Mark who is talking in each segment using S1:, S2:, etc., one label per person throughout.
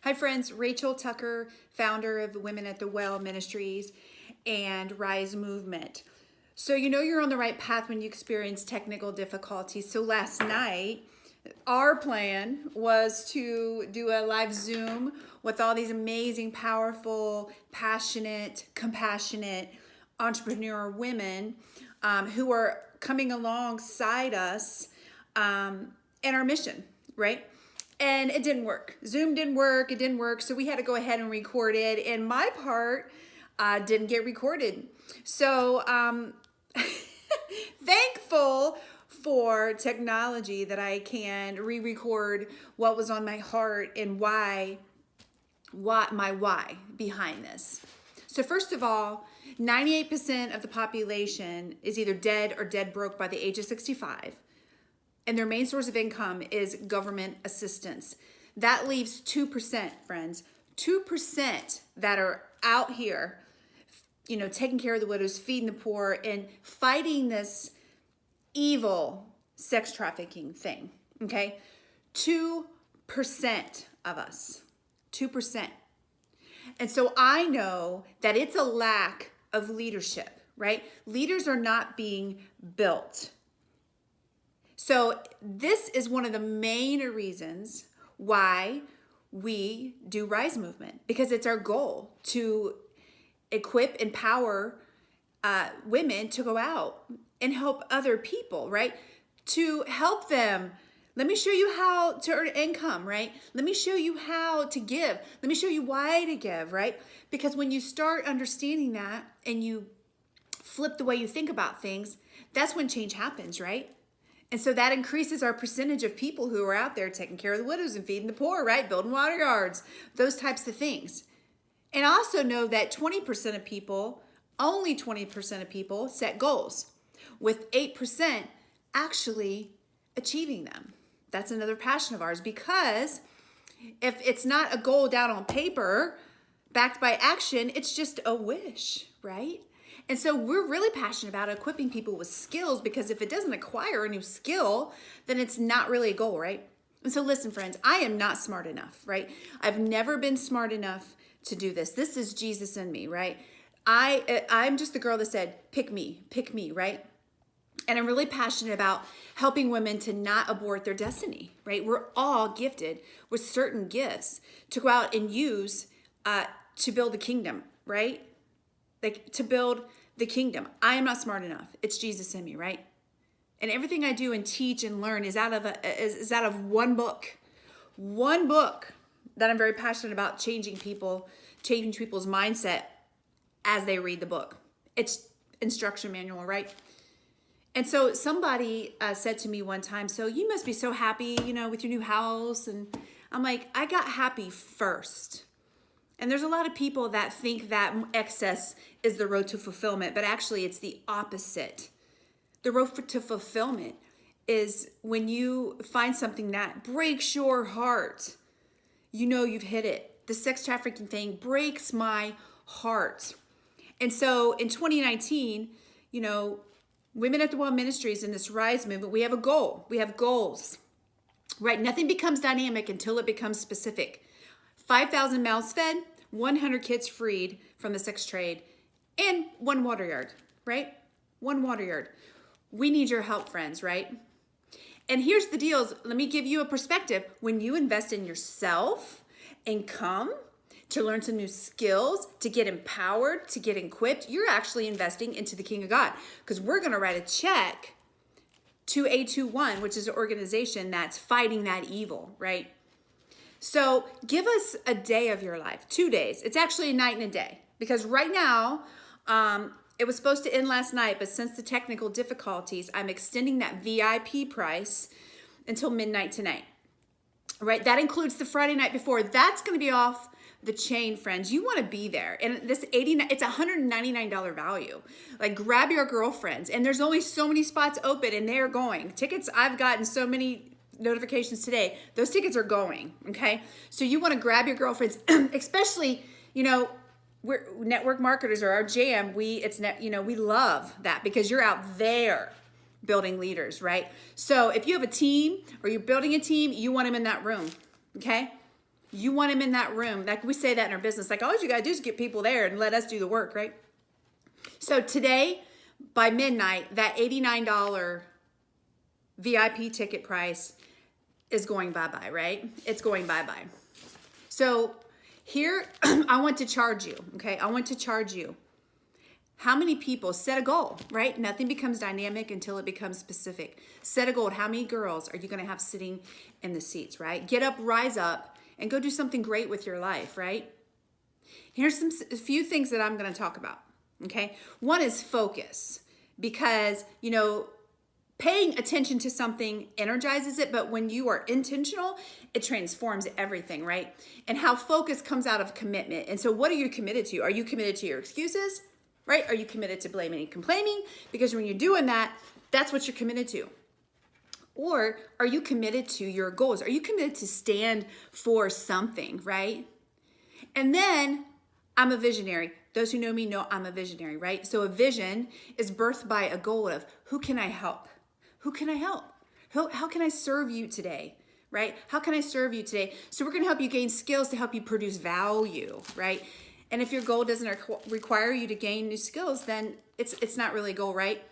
S1: Hi friends, Rachel Tucker, founder of Women at the Well Ministries and Rise Movement. So you know you're on the right path when you experience technical difficulties. So last night, our plan was to do a live Zoom with all these amazing, powerful, passionate, compassionate entrepreneur women who are coming alongside us in our mission, right? And it didn't work. Zoom didn't work. It didn't work. So we had to go ahead and record it. And my part didn't get recorded. So thankful for technology that I can re-record what was on my heart and why behind this. So first of all, 98% of the population is either dead or dead broke by the age of 65. And their main source of income is government assistance. That leaves 2%, friends. 2% that are out here, taking care of the widows, feeding the poor, and fighting this evil sex trafficking thing, okay? 2% of us, 2%. And so I know that it's a lack of leadership, right? Leaders are not being built. So this is one of the main reasons why we do Rise Movement, because it's our goal to equip, empower women to go out and help other people, right? To help them. Let me show you how to earn income, right? Let me show you how to give. Let me show you why to give, right? Because when you start understanding that and you flip the way you think about things, that's when change happens, right? And so that increases our percentage of people who are out there taking care of the widows and feeding the poor, right? Building water yards, those types of things. And also know that 20% of people, only 20% of people set goals, with 8% actually achieving them. That's another passion of ours, because if it's not a goal down on paper, backed by action, it's just a wish, right? And so we're really passionate about equipping people with skills, because if it doesn't acquire a new skill, then it's not really a goal, right? And so listen, friends, I am not smart enough, right? I've never been smart enough to do this. This is Jesus in me, right? I'm just the girl that said, pick me, right? And I'm really passionate about helping women to not abort their destiny, right? We're all gifted with certain gifts to go out and use to build the kingdom, right? Like to build the kingdom. I am not smart enough. It's Jesus in me, right? And everything I do and teach and learn is out of one book that I'm very passionate about changing people's mindset as they read the book. It's instruction manual, right? And so somebody said to me one time, so you must be so happy, with your new house. And I'm like, I got happy first. And there's a lot of people that think that excess is the road to fulfillment, but actually it's the opposite. The road to fulfillment is when you find something that breaks your heart. You've hit it. The sex trafficking thing breaks my heart. And so in 2019, Women at the Well Ministries in this Rise movement, we have a goal. We have goals, right? Nothing becomes dynamic until it becomes specific. 5,000 mouths fed, 100 kids freed from the sex trade, and 1 water yard, right? 1 water yard. We need your help, friends, right? And here's the deal. Let me give you a perspective. When you invest in yourself and come to learn some new skills, to get empowered, to get equipped, you're actually investing into the King of God, because we're going to write a check to A21, which is an organization that's fighting that evil, right? So give us a day of your life, 2 days. It's actually a night and a day, because right now, it was supposed to end last night, but since the technical difficulties, I'm extending that VIP price until midnight tonight, right? That includes the Friday night before. That's going to be off the chain, friends. You want to be there. And this it's $199 value. Like, grab your girlfriends, and there's only so many spots open, and they're going. Tickets, I've gotten so many notifications today. Those tickets are going, okay? So you want to grab your girlfriends, especially, we're network marketers are our jam. We love that, because you're out there building leaders, right? So if you have a team or you're building a team, you want them in that room, okay? You want them in that room. Like we say that in our business, like all you gotta do is get people there and let us do the work, right? So today, by midnight, that $89 VIP ticket price is going bye-bye, right? It's going bye-bye. So here, I want to charge you, okay? I want to charge you. How many people, set a goal, right? Nothing becomes dynamic until it becomes specific. Set a goal. How many girls are you going to have sitting in the seats, right? Get up, rise up, and go do something great with your life, right? Here's a few things that I'm going to talk about, okay? One is focus, because, you know, paying attention to something energizes it, but when you are intentional, it transforms everything, right? And how focus comes out of commitment. And so what are you committed to? Are you committed to your excuses? Right? Are you committed to blaming and complaining? Because when you're doing that, that's what you're committed to. Or are you committed to your goals? Are you committed to stand for something, right? And then I'm a visionary. Those who know me know I'm a visionary, right? So a vision is birthed by a goal of who can I help? Who can I help? How can I serve you today? Right? How can I serve you today? So we're going to help you gain skills to help you produce value, right? And if your goal doesn't require you to gain new skills, then it's not really a goal, right?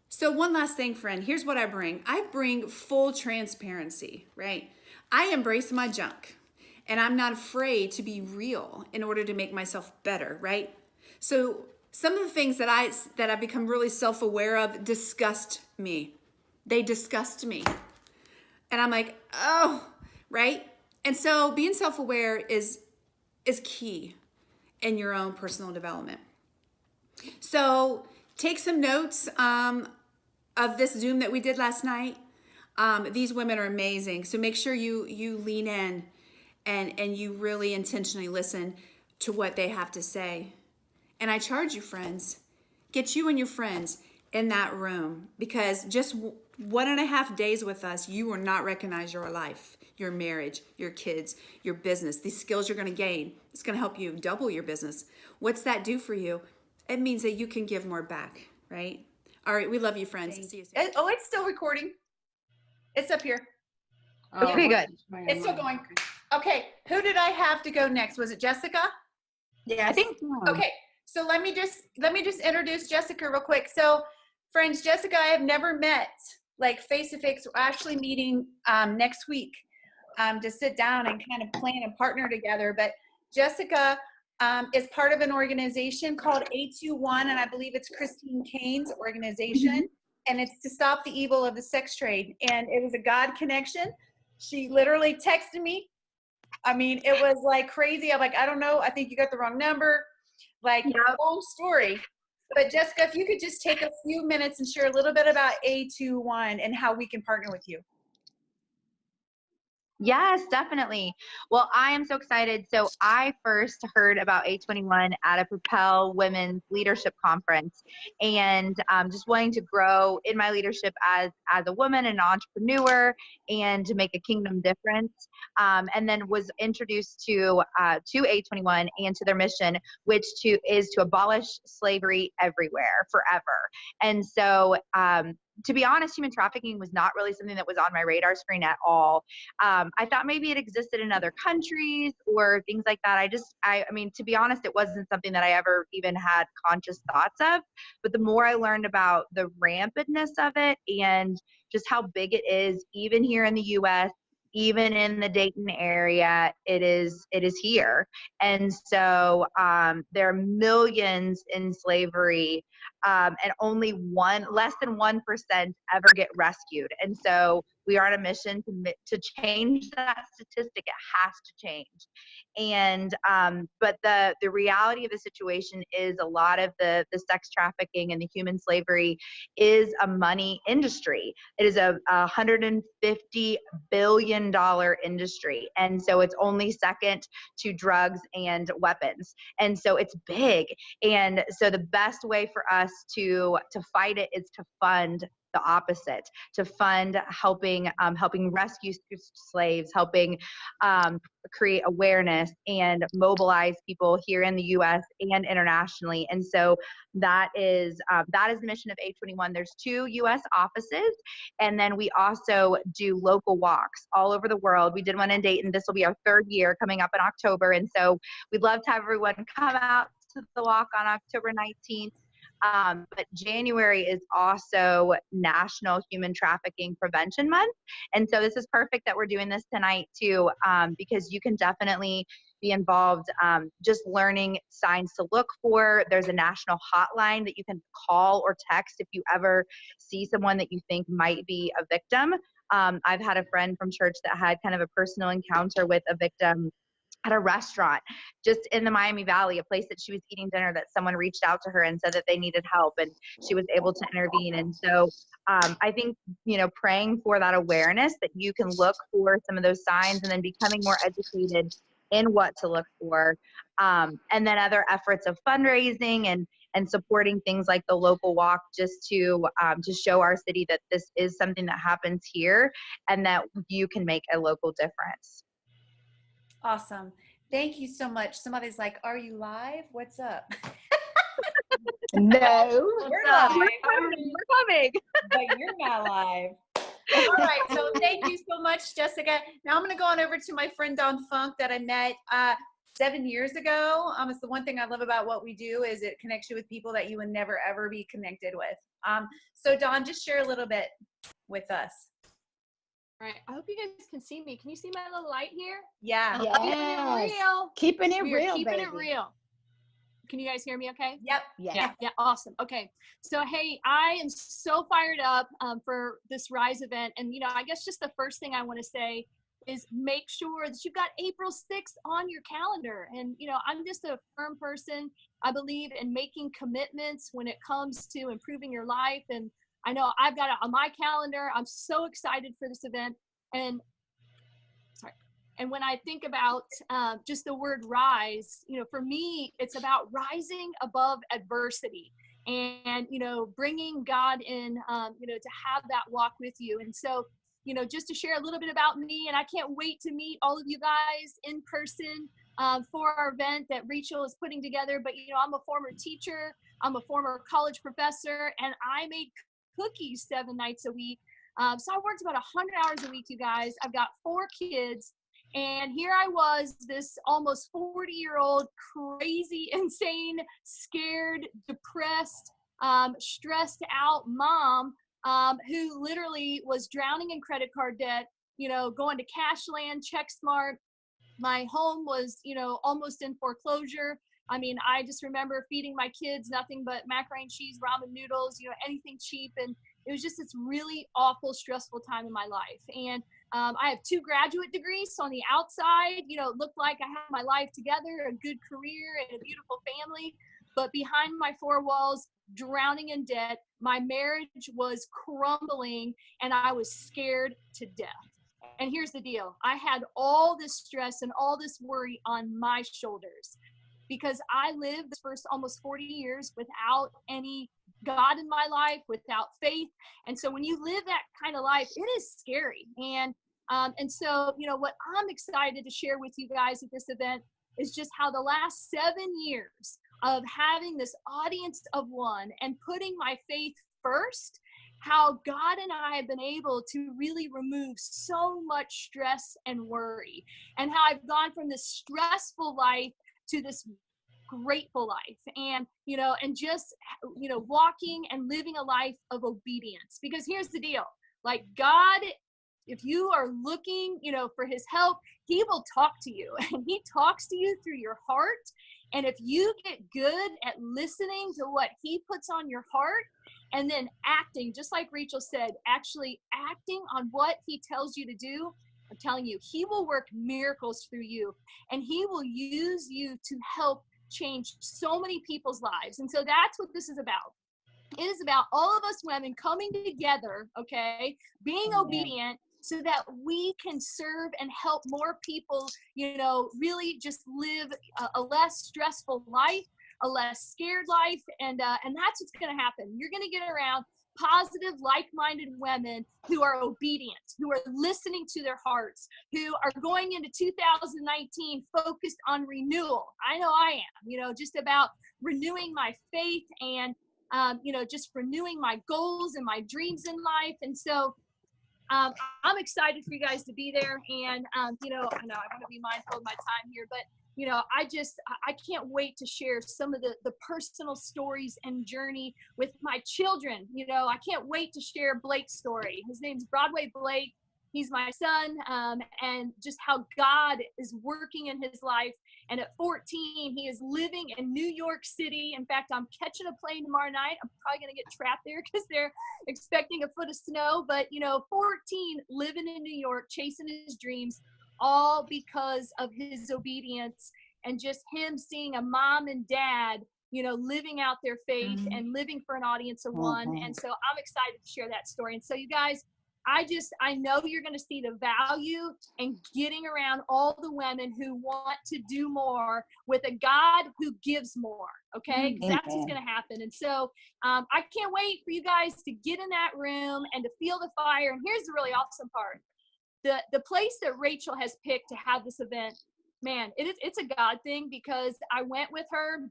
S1: So one last thing, friend, here's what I bring. I bring full transparency, right? I embrace my junk, and I'm not afraid to be real in order to make myself better, right? So some of the things that I've become really self-aware of disgust me. They disgust me. And I'm like, oh, right? And so being self-aware is key in your own personal development. So take some notes of this Zoom that we did last night. These women are amazing. So make sure you lean in and you really intentionally listen to what they have to say. And I charge you, friends, get you and your friends in that room, because just 1.5 days with us, you will not recognize your life, your marriage, your kids, your business, these skills you're going to gain. It's going to help you double your business. What's that do for you? It means that you can give more back, right? All right. We love you, friends. See you soon. Oh, it's still recording. It's up here.
S2: Okay, good.
S1: It's still going. Okay. Who did I have to go next? Was it Jessica?
S2: Yes. I think so.
S1: Okay. So let me just introduce Jessica real quick. So friends, Jessica, I have never met like face to face. We're actually meeting next week to sit down and kind of plan and partner together. But Jessica is part of an organization called A21, and I believe it's Christine Cane's organization, and it's to stop the evil of the sex trade. And it was a God connection. She literally texted me. I mean, it was like crazy. I'm like, I don't know. I think you got the wrong number. Like, long story. But Jessica, if you could just take a few minutes and share a little bit about A21 and how we can partner with you.
S2: Yes, definitely. Well, I am so excited. So I first heard about A21 at a Propel Women's Leadership Conference, and just wanting to grow in my leadership as a woman and an entrepreneur, and to make a kingdom difference. And then was introduced to A21 and to their mission, which is to abolish slavery everywhere, forever. And so to be honest, human trafficking was not really something that was on my radar screen at all. I thought maybe it existed in other countries or things like that. I mean, to be honest, it wasn't something that I ever even had conscious thoughts of. But the more I learned about the rampantness of it and just how big it is, even here in the US, even in the Dayton area, it is here. And so there are millions in slavery, and only less than 1% ever get rescued. And so we are on a mission to change that statistic. It has to change. And but the reality of the situation is a lot of the sex trafficking and the human slavery is a money industry. It is a $150 billion industry, and so it's only second to drugs and weapons, and so it's big. And so the best way for us to fight it is to fund the opposite, to fund helping rescue slaves, helping create awareness and mobilize people here in the U.S. and internationally. And so that is the mission of A21. There's 2 U.S. offices, and then we also do local walks all over the world. We did one in Dayton. This will be our 3rd year coming up in October, and so we'd love to have everyone come out to the walk on October 19th. But January is also National Human Trafficking Prevention Month. And so this is perfect that we're doing this tonight too, because you can definitely be involved just learning signs to look for. There's a national hotline that you can call or text if you ever see someone that you think might be a victim. I've had a friend from church that had kind of a personal encounter with a victim at a restaurant just in the Miami Valley, a place that she was eating dinner, that someone reached out to her and said that they needed help, and she was able to intervene. And so I think, praying for that awareness that you can look for some of those signs, and then becoming more educated in what to look for. And then other efforts of fundraising and supporting things like the local walk, just to show our city that this is something that happens here and that you can make a local difference.
S1: Awesome. Thank you so much. Somebody's like, are you live? What's up?
S2: No.
S1: We're live.
S2: We're coming.
S1: But you're not live. All right. So thank you so much, Jessica. Now I'm going to go on over to my friend Dawn Funk that I met 7 years ago. It's the one thing I love about what we do is it connects you with people that you would never, ever be connected with. So Dawn, just share a little bit with us.
S3: All right. I hope you guys can see me. Can you see my little light here?
S1: Yeah.
S4: Yes.
S3: Keeping it real.
S4: Keeping it
S3: We are
S4: real,
S3: keeping
S4: baby.
S3: it real. Can you guys hear me okay?
S1: Yep.
S4: Yeah.
S3: Yeah, awesome. Okay. So, hey, I am so fired up for this Rise event. And, I guess just the first thing I want to say is make sure that you've got April 6th on your calendar. And, I'm just a firm person. I believe in making commitments when it comes to improving your life. And I know I've got it on my calendar. I'm so excited for this event. And when I think about just the word rise, for me, it's about rising above adversity and, bringing God in, to have that walk with you. And so, just to share a little bit about me, and I can't wait to meet all of you guys in person for our event that Rachel is putting together. But, I'm a former teacher. I'm a former college professor, and I made cookies 7 nights a week. So I worked about 100 hours a week, you guys. I've got 4 kids. And here I was, this almost 40-year-old, crazy, insane, scared, depressed, stressed out mom who literally was drowning in credit card debt, going to Cashland, CheckSmart. My home was, almost in foreclosure. I mean, I just remember feeding my kids nothing but macaroni and cheese, ramen noodles, anything cheap. And it was just this really awful, stressful time in my life. And I have 2 graduate degrees. So on the outside, it looked like I had my life together, a good career and a beautiful family. But behind my 4 walls, drowning in debt, my marriage was crumbling and I was scared to death. And here's the deal. I had all this stress and all this worry on my shoulders because I lived the first almost 40 years without any God in my life, without faith. And so when you live that kind of life, it is scary. And so, what I'm excited to share with you guys at this event is just how the last 7 years of having this audience of one and putting my faith first, how God and I have been able to really remove so much stress and worry, and how I've gone from this stressful life to this grateful life, and just walking and living a life of obedience. Because here's the deal, like God, if you are looking for his help, he will talk to you, and he talks to you through your heart. And if you get good at listening to what he puts on your heart and then acting, just like Rachel said, actually acting on what he tells you to do, I'm telling you, he will work miracles through you, and he will use you to help change so many people's lives. And so that's what this is about. It is about all of us women coming together, okay, being obedient so that we can serve and help more people, really just live a less stressful life, a less scared life. And that's what's going to happen. You're going to get around positive, like-minded women who are obedient, who are listening to their hearts, who are going into 2019 focused on renewal. I know I am, just about renewing my faith and, just renewing my goals and my dreams in life. And so I'm excited for you guys to be there. And, I know I want to be mindful of my time here, but I can't wait to share some of the personal stories and journey with my children. I can't wait to share Blake's story. His name's Broadway Blake. He's my son, and just how God is working in his life. And at 14, he is living in New York City. In fact, I'm catching a plane tomorrow night. I'm probably going to get trapped there because they're expecting a foot of snow. But, 14, living in New York, chasing his dreams, all because of his obedience and just him seeing a mom and dad, living out their faith and living for an audience of one. And so I'm excited to share that story. And so you guys, I know you're going to see the value in getting around all the women who want to do more with a God who gives more. Okay. Because that's what's going to happen. And so I can't wait for you guys to get in that room and to feel the fire. And here's the really awesome part. The place that Rachel has picked to have this event, man, it's a God thing, because I went with her.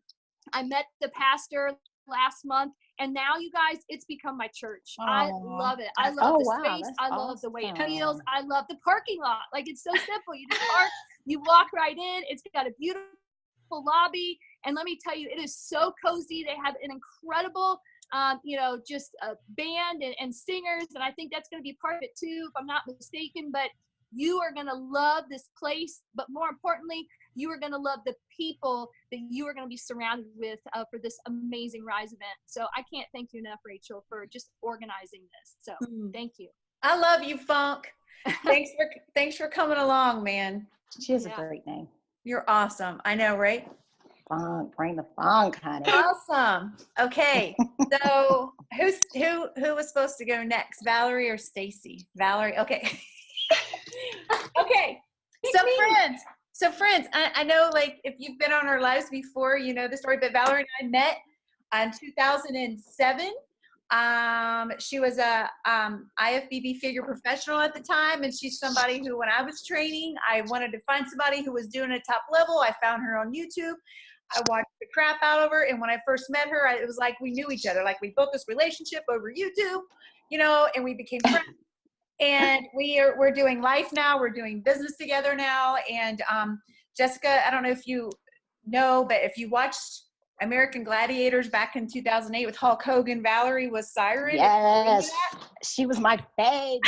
S3: I met the pastor last month, and now you guys, it's become my church.
S4: Aww.
S3: I love it. I love the space.
S4: That's
S3: I love the way it
S4: awesome.
S3: feels. I love the parking lot. Like, it's so simple. You just park, you walk right in. It's got a beautiful lobby. And let me tell you, it is so cozy. They have an incredible just a band and singers. And I think that's going to be part of it too, if I'm not mistaken. But you are going to love this place. But more importantly, you are going to love the people that you are going to be surrounded with for this amazing Rise event. So I can't thank you enough, Rachel, for just organizing this. So thank you.
S1: I love you, Funk. Thanks for coming along, man.
S4: She has a great name.
S1: You're awesome. I know, right?
S4: Funk, bring the funk, honey.
S1: Awesome. Okay. So who was supposed to go next? Valerie or Stacy? Valerie. Okay. Okay. So friends, I know, like, if you've been on our lives before, you know the story, but Valerie and I met in 2007. She was a IFBB figure professional at the time, and she's somebody who, when I was training, I wanted to find somebody who was doing a top level. I found her on YouTube. I watched the crap out of her, and when I first met her, it was like we knew each other. Like, we built this relationship over YouTube, and we became friends. And we're doing life now. We're doing business together now. And Jessica, I don't know if you know, but if you watched American Gladiators back in 2008 with Hulk Hogan, Valerie was Siren.
S4: Yes, she was my fave.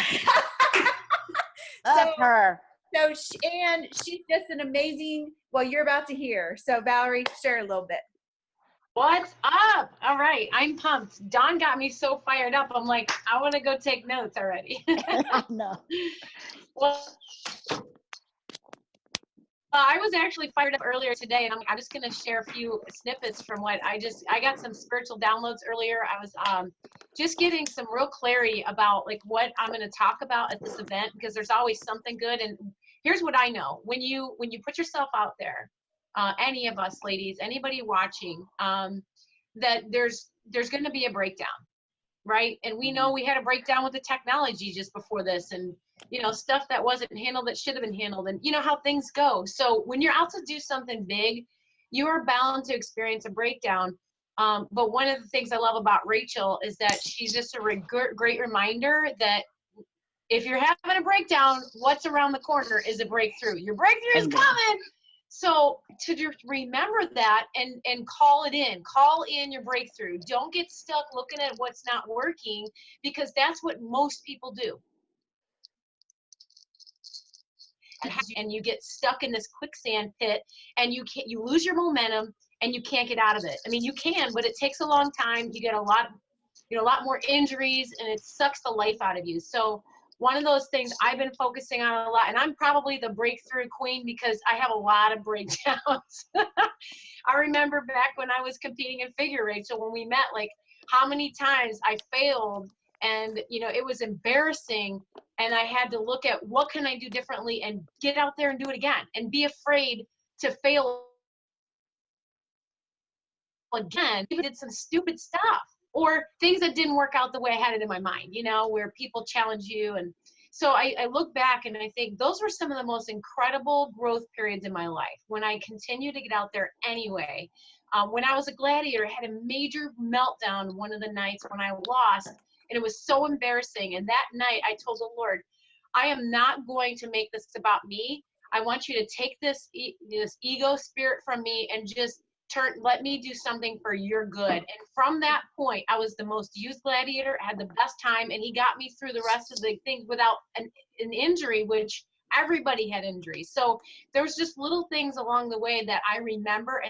S4: Love her.
S1: So she's just an amazing, well, you're about to hear. So Valerie, share a little bit.
S5: What's up? All right, I'm pumped. Dawn got me so fired up. I'm like, I want to go take notes already.
S4: I know.
S5: Well, I was actually fired up earlier today, and I'm just going to share a few snippets from what I got some spiritual downloads earlier. I was just getting some real clarity about, like, what I'm going to talk about at this event, because there's always something good. And here's what I know. When you put yourself out there, any of us ladies, anybody watching, that there's going to be a breakdown, right? And we know we had a breakdown with the technology just before this, and stuff that wasn't handled that should have been handled, and how things go. So when you're out to do something big, you are bound to experience a breakdown. But one of the things I love about Rachel is that she's just a great reminder that if you're having a breakdown, what's around the corner is a breakthrough. Your breakthrough is coming. So to just remember that and call in your breakthrough. Don't get stuck looking at what's not working, because that's what most people do. And you get stuck in this quicksand pit, and you lose your momentum, and you can't get out of it. I mean, you can, but it takes a long time. You get a lot more injuries, and it sucks the life out of you. So one of those things I've been focusing on a lot, and I'm probably the breakthrough queen because I have a lot of breakdowns. I remember back when I was competing in figure, Rachel, when we met, like, how many times I failed, and it was embarrassing, and I had to look at what can I do differently and get out there and do it again, and be afraid to fail again. Even did some stupid stuff, or things that didn't work out the way I had it in my mind, you know, where people challenge you. And so I look back and I think those were some of the most incredible growth periods in my life, when I continued to get out there anyway. When I was a gladiator, I had a major meltdown one of the nights when I lost, and it was so embarrassing. And that night I told the Lord, I am not going to make this about me. I want you to take this ego spirit from me and just let me do something for your good. And from that point, I was the most used gladiator, had the best time, and he got me through the rest of the things without an injury, which everybody had injuries. So there was just little things along the way that I remember,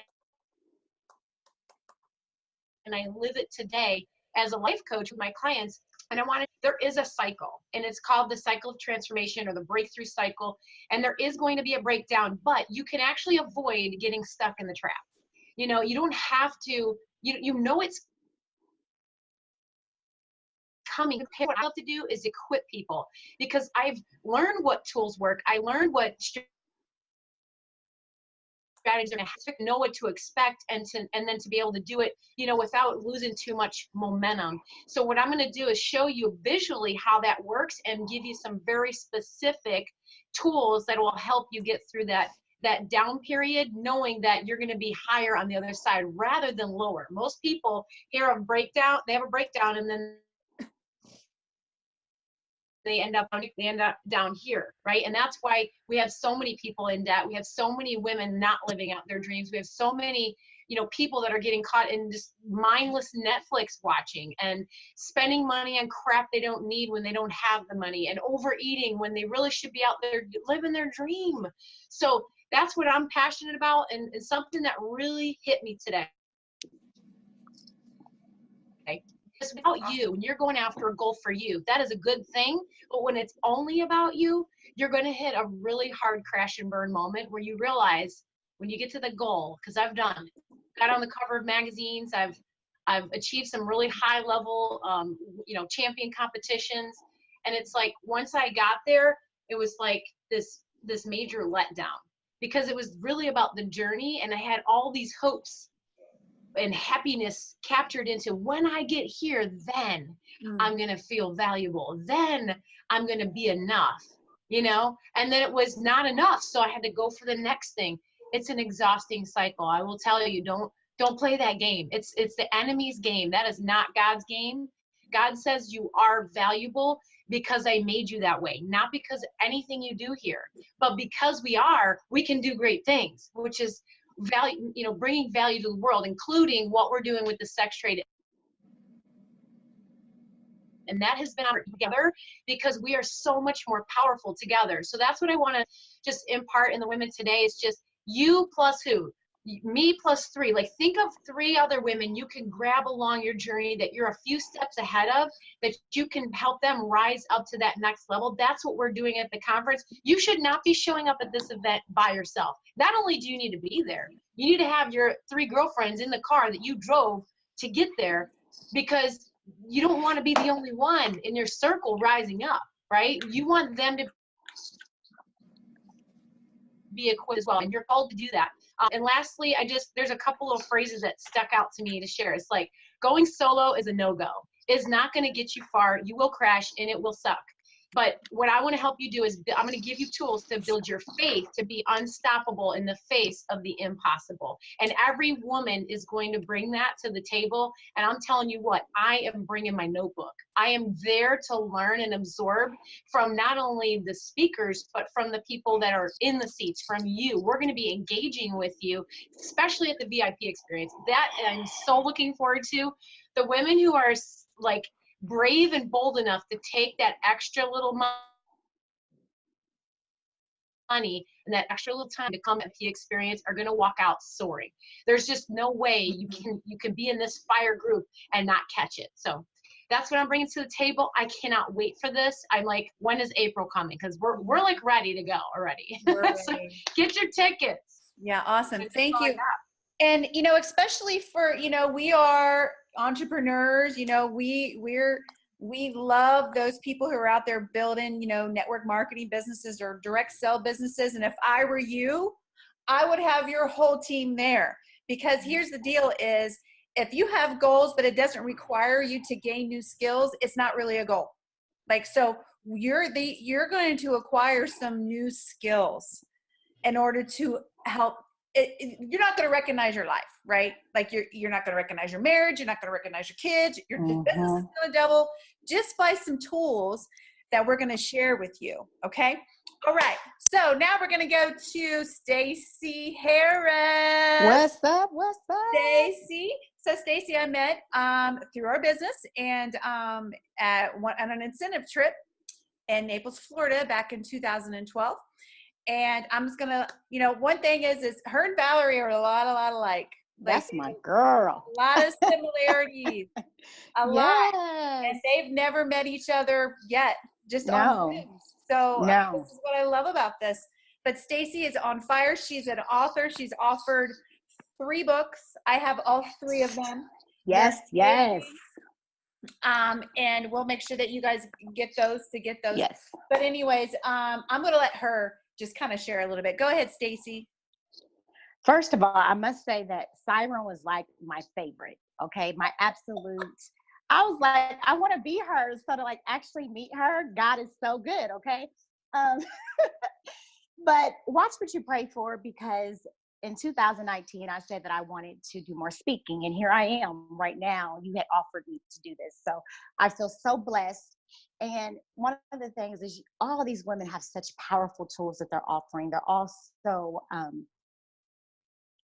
S5: and I live it today as a life coach with my clients. And there is a cycle, and it's called the cycle of transformation, or the breakthrough cycle. And there is going to be a breakdown, but you can actually avoid getting stuck in the trap. You know, you don't have to, you know, it's coming. What I love to do is equip people, because I've learned what tools work. I learned what strategies are, to know what to expect, and then to be able to do it, you know, without losing too much momentum. So what I'm going to do is show you visually how that works, and give you some very specific tools that will help you get through that down period, knowing that you're going to be higher on the other side rather than lower. Most people hear a breakdown, they have a breakdown, and then they end up down here, right? And that's why we have so many people in debt. We have so many women not living out their dreams. We have so many, you know, people that are getting caught in just mindless Netflix watching, and spending money on crap they don't need when they don't have the money, and overeating when they really should be out there living their dream. So that's what I'm passionate about, and something that really hit me today. Okay. It's about you, and you're going after a goal for you. That is a good thing. But when it's only about you, you're going to hit a really hard crash and burn moment, where you realize when you get to the goal, because I've done it, got on the cover of magazines, I've achieved some really high level, you know, champion competitions. And it's like, once I got there, it was like this major letdown, because it was really about the journey, and I had all these hopes and happiness captured into, when I get here, then I'm going to feel valuable. Then I'm going to be enough, you know? And then it was not enough. So I had to go for the next thing. It's an exhausting cycle. I will tell you, don't play that game. It's the enemy's game. That is not God's game. God says you are valuable because I made you that way, not because of anything you do here, but because we can do great things, which is value, you know, bringing value to the world, including what we're doing with the sex trade. And that has been together, because we are so much more powerful together. So that's what I want to just impart in the women today, is just you plus who? Me plus 3. Like, think of 3 other women you can grab along your journey that you're a few steps ahead of, that you can help them rise up to that next level. That's what we're doing at the conference. You should not be showing up at this event by yourself. Not only do you need to be there, you need to have your 3 girlfriends in the car that you drove to get there, because you don't want to be the only one in your circle rising up, right? You want them to be equipped as well, and you're called to do that. And lastly, there's a couple of phrases that stuck out to me to share. It's like, going solo is a no-go. It's not going to get you far. You will crash, and it will suck. But what I want to help you do is, I'm going to give you tools to build your faith to be unstoppable in the face of the impossible. And every woman is going to bring that to the table. And I'm telling you what, I am bringing my notebook. I am there to learn and absorb from not only the speakers, but from the people that are in the seats, from you. We're going to be engaging with you, especially at the VIP experience. That I'm so looking forward to. The women who are like brave and bold enough to take that extra little money and that extra little time to come at the experience are going to walk out soaring. There's just no way you can be in this fire group and not catch it. So that's what I'm bringing to the table. I cannot wait for this. I'm like, when is April coming? Because we're like ready to go already. So get your tickets.
S1: Yeah, awesome. Thank you. And, you know, especially for, you know, we are entrepreneurs, you know, we love those people who are out there building, you know, network marketing businesses or direct sell businesses. And if I were you, I would have your whole team there, because here's the deal is, if you have goals, but it doesn't require you to gain new skills, it's not really a goal. Like, so you're going to acquire some new skills in order to help. You're not going to recognize your life, right? Like you're not going to recognize your marriage. You're not going to recognize your kids. Your business is going to double just by some tools that we're going to share with you. Okay. All right. So now we're going to go to Stacey Harris.
S4: What's up? What's up?
S1: Stacey. So Stacey, I met through our business and on an incentive trip in Naples, Florida, back in 2012. And I'm just gonna, one thing is her and Valerie are a lot alike.
S4: That's my girl.
S1: A lot of similarities. A lot. And they've never met each other yet. Just on Zoom. So this is what I love about this. But Stacey is on fire. She's an author. She's authored 3 books. I have all 3 of them.
S4: Yes.
S1: And we'll make sure that you guys get those.
S4: Yes.
S1: But anyways, I'm going to let her just kind of share a little bit. Go ahead, Stacey.
S4: First of all, I must say that Siren was like my favorite. Okay. My absolute, I was like, I want to be her. So to like actually meet her, God is so good. Okay. But watch what you pray for, because in 2019, I said that I wanted to do more speaking, and here I am right now. You had offered me to do this. So I feel so blessed. And one of the things is all of these women have such powerful tools that they're offering. They're all so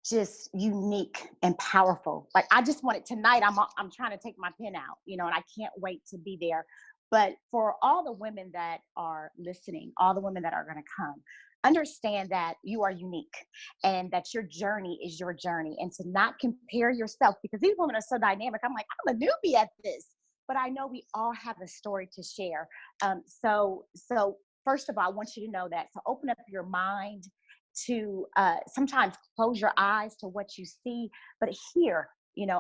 S4: just unique and powerful. Like I just wanted tonight, I'm trying to take my pen out, and I can't wait to be there. But for all the women that are listening, all the women that are going to come, understand that you are unique and that your journey is your journey, and to not compare yourself, because these women are so dynamic. I'm like, I'm a newbie at this, but I know we all have a story to share. So first of all, I want you to know that, to open up your mind, to sometimes close your eyes to what you see, but hear,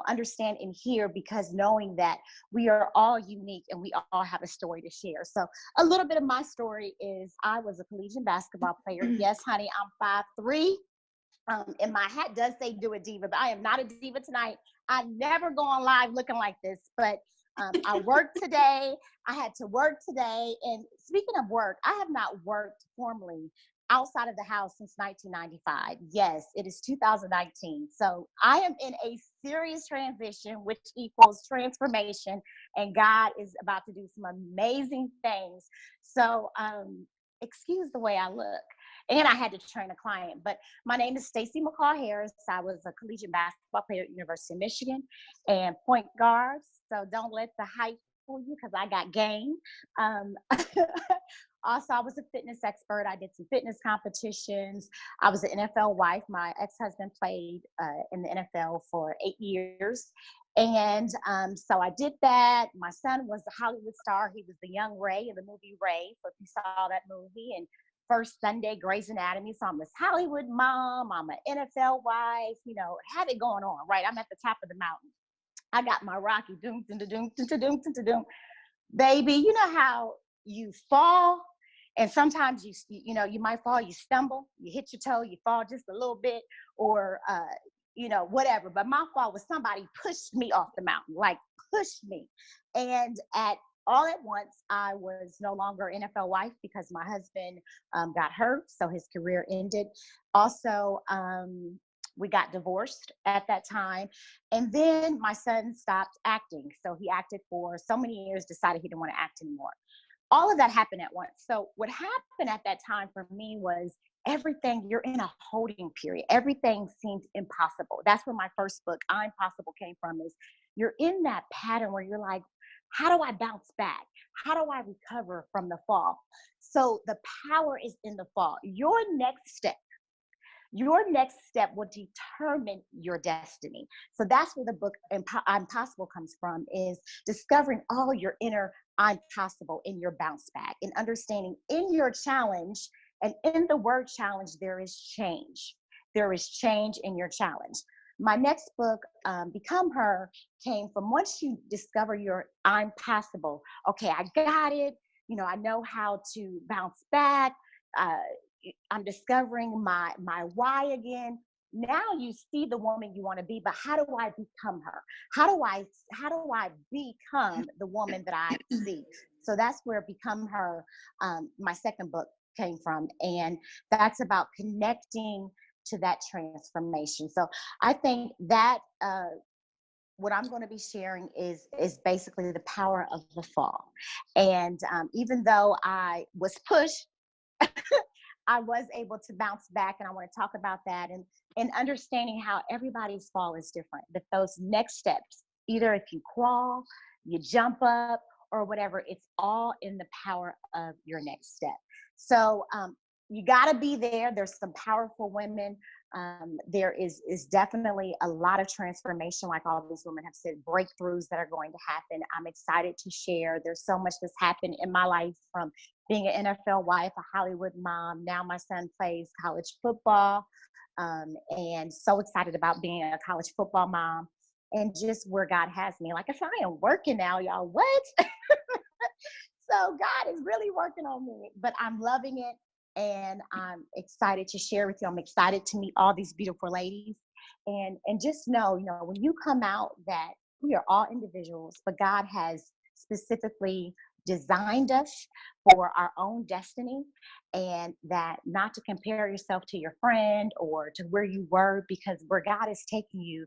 S4: understand and hear, because knowing that we are all unique and we all have a story to share. So a little bit of my story is I was a collegiate basketball player. Yes, honey, I'm 5'3". And my hat does say do a diva, but I am not a diva tonight. I never go on live looking like this, but I worked today. I had to work today. And speaking of work, I have not worked formally outside of the house since 1995. Yes, it is 2019. So I am in a serious transition, which equals transformation, and God is about to do some amazing things. So excuse the way I look. And I had to train a client, but my name is Stacey McCall Harris. I was a collegiate basketball player at University of Michigan and point guard. So don't let the hype fool you, because I got game. Also, I was a fitness expert. I did some fitness competitions. I was an NFL wife. My ex-husband played in the NFL for 8 years. And so I did that. My son was a Hollywood star. He was the young Ray in the movie Ray, if you saw that movie. And First Sunday, Grey's Anatomy. So I'm this Hollywood mom. I'm an NFL wife, have it going on, right? I'm at the top of the mountain. I got my Rocky, doom, doom, doom, doom, doom, doom, doom. Baby, you know how you fall, and sometimes you might fall, you stumble, you hit your toe, you fall just a little bit, or whatever. But my fall was somebody pushed me off the mountain, like pushed me. And all at once, I was no longer NFL wife because my husband got hurt, so his career ended. Also, we got divorced at that time. And then my son stopped acting. So he acted for so many years, decided he didn't want to act anymore. All of that happened at once. So what happened at that time for me was everything, you're in a holding period. Everything seemed impossible. That's where my first book, I'm Possible, came from, is you're in that pattern where you're like, how do I bounce back? How do I recover from the fall? So the power is in the fall. Your next step will determine your destiny. So that's where the book I'm Possible comes from, is discovering all your inner I'm possible in your bounce back, and understanding in your challenge, and in the word challenge, there is change. There is change in your challenge. My next book, Become Her, came from once you discover your I'm possible. Okay, I got it. I know how to bounce back. I'm discovering my why again. now you see the woman you want to be, but how do I become her? How do I become the woman that I see? So that's where Become Her, my second book, came from. And that's about connecting to that transformation. So I think that what I'm going to be sharing is basically the power of the fall. And even though I was pushed, I was able to bounce back, and I want to talk about that and understanding how everybody's fall is different. That those next steps, either if you crawl, you jump up, or whatever, it's all in the power of your next step. So you got to be there. There's some powerful women. There is definitely a lot of transformation, like all these women have said, breakthroughs that are going to happen. I'm excited to share. There's so much that's happened in my life, from being an NFL wife, a Hollywood mom. Now my son plays college football, and so excited about being a college football mom and just where God has me. Like I said, I am working now, y'all. What? So God is really working on me, but I'm loving it. And I'm excited to share with you. I'm excited to meet all these beautiful ladies, and just know, when you come out, that we are all individuals, but God has specifically designed us for our own destiny, and that not to compare yourself to your friend or to where you were, because where God is taking you,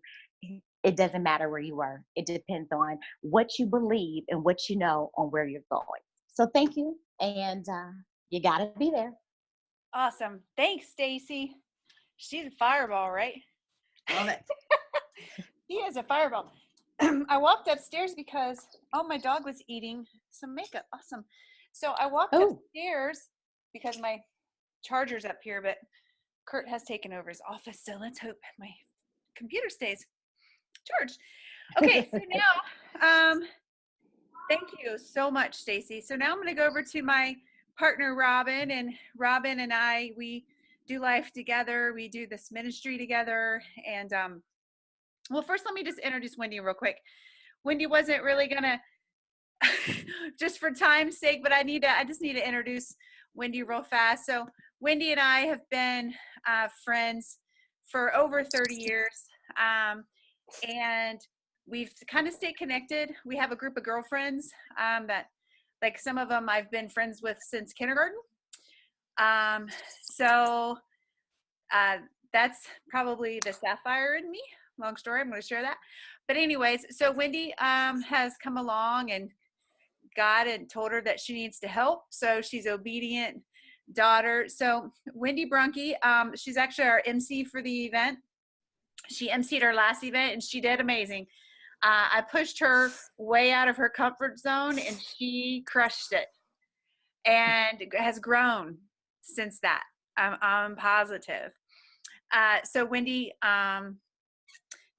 S4: it doesn't matter where you were. It depends on what you believe and what you know on where you're going. So thank you, and you got to be there.
S1: Awesome. Thanks, Stacy. She's a fireball, right?
S6: Love it.
S1: He is a fireball. I walked upstairs because, my dog was eating some makeup. Awesome. So I walked upstairs because my charger's up here, but Kurt has taken over his office. So let's hope my computer stays charged. Okay. So now, thank you so much, Stacy. So now I'm going to go over to my partner, Robin, and Robin and I, we do life together. We do this ministry together. And, well, first, let me just introduce Wendy real quick. Wendy wasn't really gonna, just for time's sake, but I just need to introduce Wendy real fast. So Wendy and I have been friends for over 30 years. And we've kind of stayed connected. We have a group of girlfriends that, like, some of them I've been friends with since kindergarten. So that's probably the sapphire in me. Long story. I'm going to share that. But anyways, so Wendy has come along, and God had told her that she needs to help. So she's obedient daughter. So Wendy Brunke, she's actually our MC for the event. She MC'd our last event, and she did amazing. I pushed her way out of her comfort zone, and she crushed it, and has grown since that. I'm positive. So Wendy,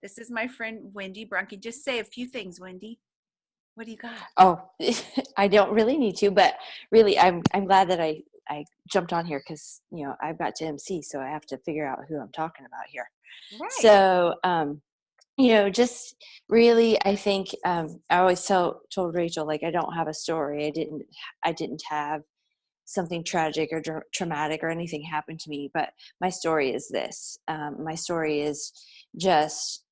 S1: this is my friend Wendy Brunke. Just say a few things, Wendy. What do you got?
S6: Oh, I don't really need to, but really, I'm glad that I jumped on here, because I've got to MC, so I have to figure out who I'm talking about here.
S1: Right.
S6: So just really, I think I always told Rachel, like, I don't have a story. I didn't have something tragic or traumatic or anything happen to me, but my story is this. My story is just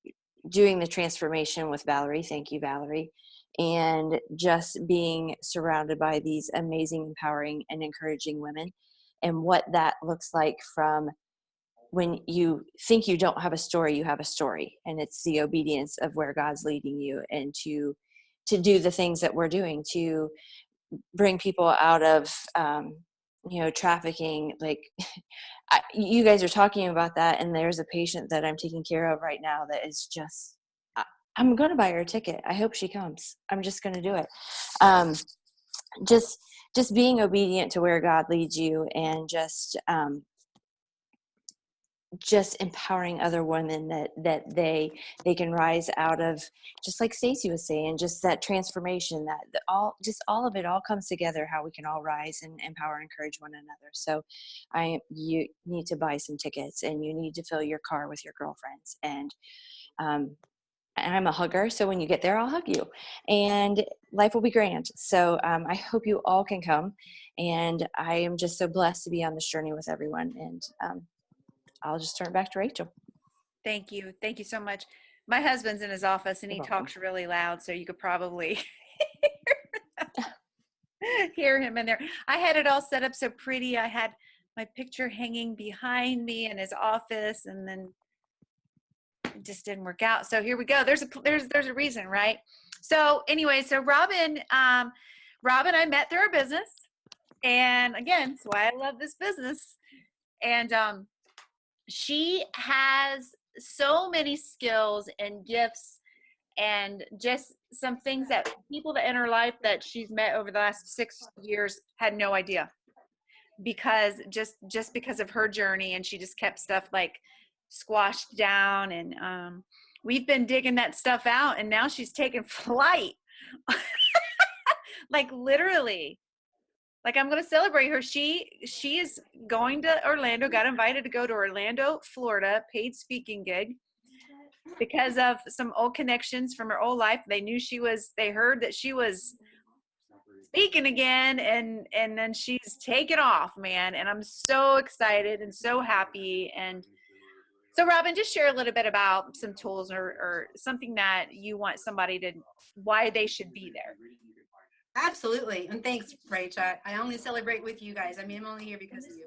S6: doing the transformation with Valerie. Thank you, Valerie. And just being surrounded by these amazing, empowering, and encouraging women, and what that looks like from when you think you don't have a story, you have a story, and it's the obedience of where God's leading you, and to do the things that we're doing to bring people out of, trafficking. Like, you guys are talking about that, and there's a patient that I'm taking care of right now that is just, I'm going to buy her a ticket. I hope she comes. I'm just going to do it. Just being obedient to where God leads you, and just empowering other women that they can rise out of, just like Stacey was saying, just that transformation, that all of it all comes together, how we can all rise and empower and encourage one another. So you need to buy some tickets, and you need to fill your car with your girlfriends. And I'm a hugger, so when you get there, I'll hug you, and life will be grand. So I hope you all can come, and I am just so blessed to be on this journey with everyone. And I'll just turn it back to Rachel.
S1: Thank you. Thank you so much. My husband's in his office and he
S6: You're welcome.
S1: talks really loud, so you could probably hear him in there. I had it all set up so pretty. I had my picture hanging behind me in his office, and then it just didn't work out. So here we go. There's a reason, right? So anyway, so Robin, I met through our business, and again, that's why I love this business. And she has so many skills and gifts and just some things that people that in her life that she's met over the last 6 years had no idea, because just because of her journey, and she just kept stuff like squashed down, and we've been digging that stuff out, and now she's taking flight. Like literally, like I'm going to celebrate her. She is going to Orlando, got invited to go to Orlando, Florida, paid speaking gig because of some old connections from her old life. They heard that she was speaking again, and then she's taken off, man. And I'm so excited and so happy. And so Robin, just share a little bit about some tools or something that you want somebody to, why they should be there.
S7: Absolutely. And thanks, Rach. I only celebrate with you guys. I mean, I'm only here because of you.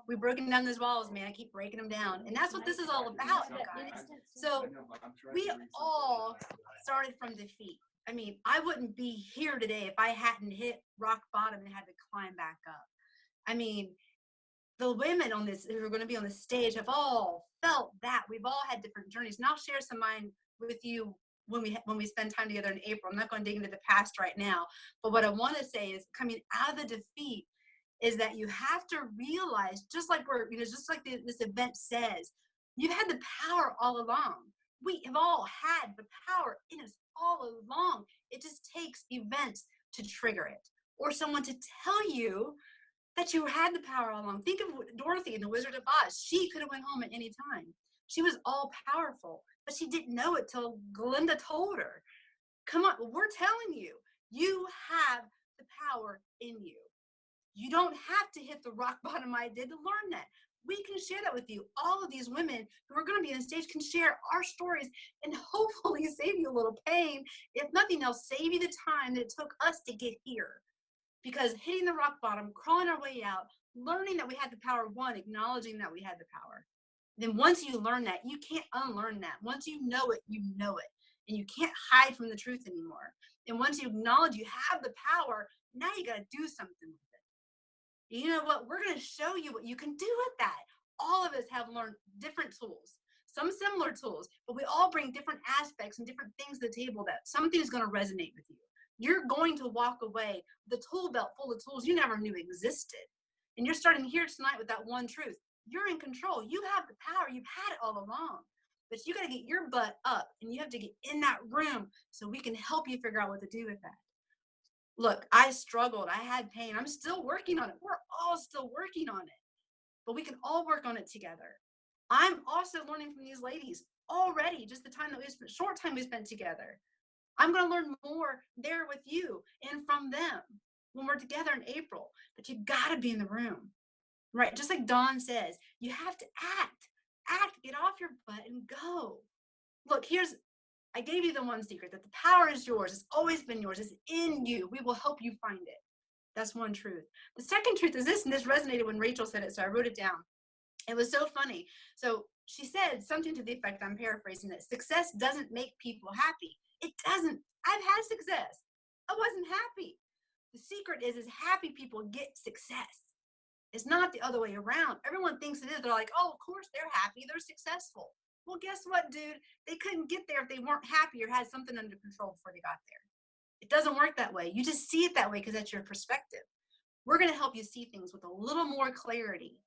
S7: We've broken down those walls, man. I keep breaking them down. And that's what this is all about, you guys. So we all started from defeat. I mean, I wouldn't be here today if I hadn't hit rock bottom and had to climb back up. I mean, the women on this who are going to be on the stage have all felt that. We've all had different journeys. And I'll share some of mine with you when we spend time together in April. I'm not going to dig into the past right now, but what I want to say is, coming out of the defeat is that you have to realize, just like this event says, you've had the power all along. We have all had the power in us all along. It just takes events to trigger it, or someone to tell you that you had the power all along. Think of Dorothy in The Wizard of Oz. She could have went home at any time. She was all powerful, but she didn't know it till Glinda told her. Come on, we're telling you, you have the power in you. You don't have to hit the rock bottom I did to learn that. We can share that with you. All of these women who are going to be on stage can share our stories and hopefully save you a little pain. If nothing else, save you the time that it took us to get here. Because hitting the rock bottom, crawling our way out, learning that we had the power, one, acknowledging that we had the power. Then once you learn that, you can't unlearn that. Once you know it, and you can't hide from the truth anymore. And once you acknowledge you have the power, now you got to do something with it. You know what? We're going to show you what you can do with that. All of us have learned different tools, some similar tools, but we all bring different aspects and different things to the table that something is going to resonate with you. You're going to walk away with a tool belt full of tools you never knew existed. And you're starting here tonight with that one truth. You're in control. You have the power. You've had it all along. But you got to get your butt up, and you have to get in that room so we can help you figure out what to do with that. Look, I struggled. I had pain. I'm still working on it. We're all still working on it. But we can all work on it together. I'm also learning from these ladies already, just the time that short time we spent together. I'm going to learn more there with you and from them when we're together in April. But you got to be in the room, right? Just like Dawn says, you have to act, get off your butt and go. Look, I gave you the one secret, that the power is yours. It's always been yours. It's in you. We will help you find it. That's one truth. The second truth is this, and this resonated when Rachel said it, so I wrote it down. It was so funny. So she said something to the effect, I'm paraphrasing it, success doesn't make people happy. It doesn't. I've had success. I wasn't happy. The secret is happy people get success. It's not the other way around. Everyone thinks it is. They're like, oh, of course they're happy. They're successful. Well, guess what, dude? They couldn't get there if they weren't happy or had something under control before they got there. It doesn't work that way. You just see it that way because that's your perspective. We're going to help you see things with a little more clarity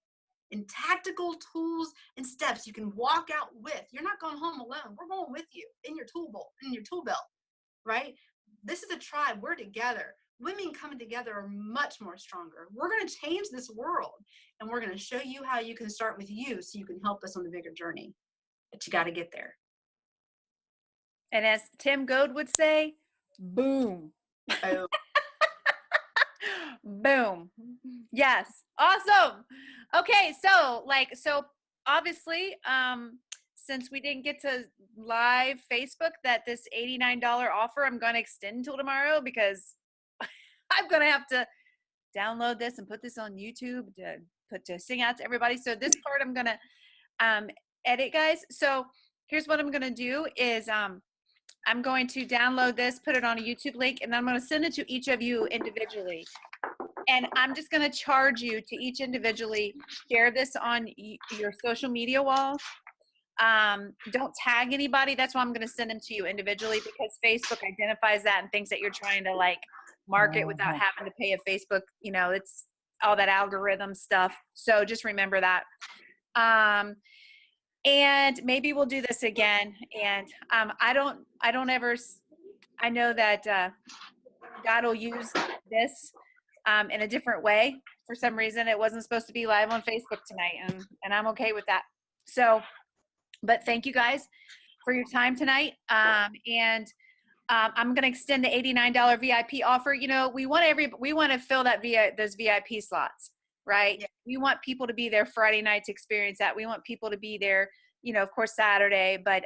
S7: and tactical tools and steps you can walk out with. You're not going home alone. We're going with you in your tool belt, right? This is a tribe. We're together. Women coming together are much more stronger. We're going to change this world, and we're going to show you how you can start with you so you can help us on the bigger journey. But you got to get there.
S1: And as Tim Goad would say, boom.
S7: Oh.
S1: Boom. Yes. Awesome. Okay. So obviously, since we didn't get to live Facebook, that this $89 offer I'm going to extend until tomorrow, because I'm going to have to download this and put this on YouTube to sing out to everybody. So this part I'm going to edit, guys. So here's what I'm going to do is I'm going to download this, put it on a YouTube link, and then I'm going to send it to each of you individually. And I'm just going to charge you to each individually share this on your social media walls. Don't tag anybody. That's why I'm going to send them to you individually, because Facebook identifies that and thinks that you're trying to like market without having to pay a Facebook, you know, it's all that algorithm stuff. So just remember that. And maybe we'll do this again. And I know that God will use this in a different way. For some reason, it wasn't supposed to be live on Facebook tonight, and I'm okay with that. So, but thank you guys for your time tonight. And I'm going to extend the $89 VIP offer. You know, we want to fill those VIP slots, right? Yeah. We want people to be there Friday night to experience that. We want people to be there, you know, of course, Saturday, but